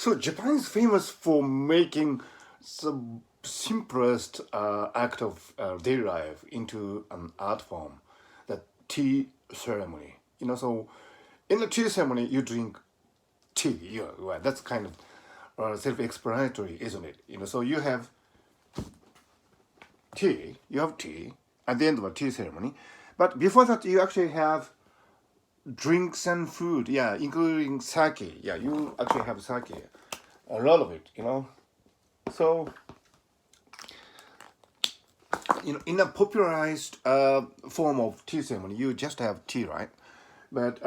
So Japan is famous for making the simplest act of daily life into an art form, the tea ceremony. So in the tea ceremony, you drink tea. Well, that's kind of self-explanatory, isn't it? So you have tea at the end of a tea ceremony, but before that, you actually have drinks and food, yeah, including sake. Yeah, you actually have sake, a lot of it. So, in a popularized form of tea ceremony, you just have tea, right? But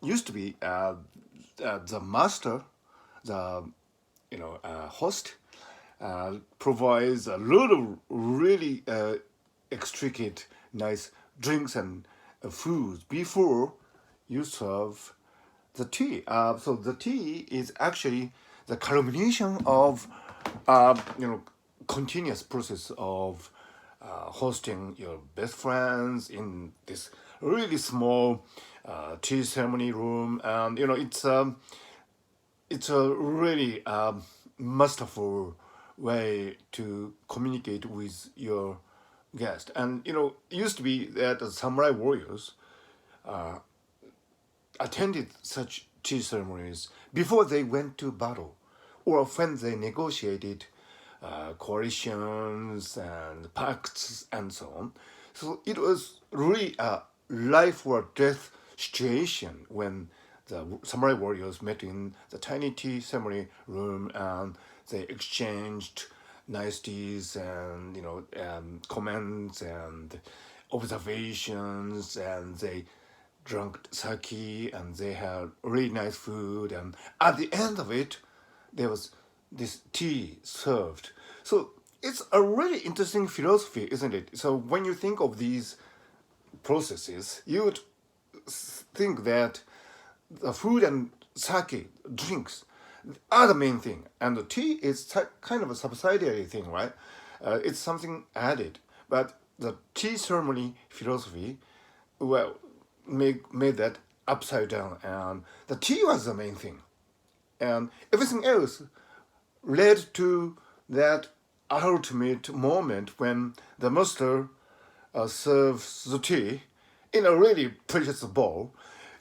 used to be the master, the host, provides a lot of really extricate, nice drinks and foods before you serve the tea. So the tea is actually the culmination of continuous process of hosting your best friends in this really small tea ceremony room, and it's a really masterful way to communicate with your guest. And it used to be that the samurai warriors attended such tea ceremonies before they went to battle, or when they negotiated coalitions and pacts and so on. So it was really a life or death situation when the samurai warriors met in the tiny tea ceremony room, and they exchanged niceties and comments and observations, and they drank sake, and they had really nice food, and at the end of it there was this tea served. So it's a really interesting philosophy, isn't it? So when you think of these processes, you would think that the food and sake drinks are the main thing, and the tea is kind of a subsidiary thing, right? It's something added, but the tea ceremony philosophy, well, made that upside down, and the tea was the main thing, and everything else led to that ultimate moment when the master serves the tea in a really precious bowl.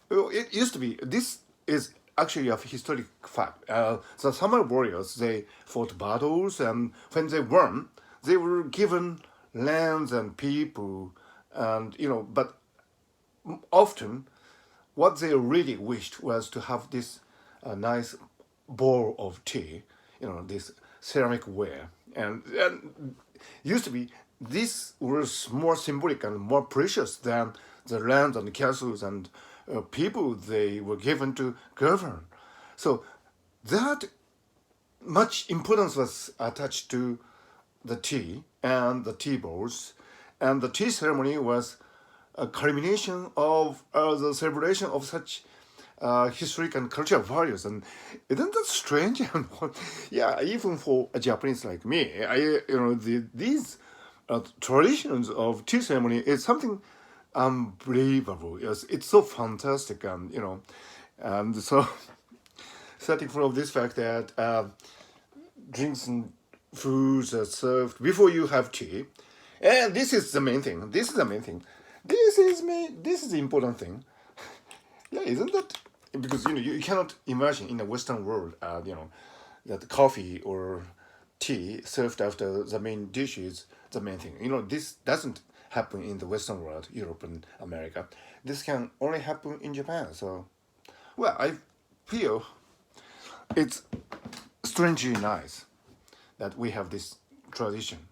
It used to be, this is actually a historic fact. The samurai warriors, they fought battles, and when they won, they were given lands and people, and but often what they really wished was to have this nice bowl of tea, this ceramic ware. And used to be, this was more symbolic and more precious than the lands and castles and people they were given to govern. So that much importance was attached to the tea and the tea bowls, and the tea ceremony was a culmination of the celebration of such historic and cultural values. And isn't that strange? And yeah, even for a Japanese like me, these traditions of tea ceremony is something unbelievable. Yes, it's so fantastic, and so starting from this fact that drinks and foods are served before you have tea, and this is the main thing. This is the main thing. This is me. This is the important thing. Yeah, isn't that? Because you cannot imagine in the Western world, that coffee or tea served after the main dish is the main thing. This doesn't happen in the Western world, Europe and America. This can only happen in Japan. So, well, I feel it's strangely nice that we have this tradition.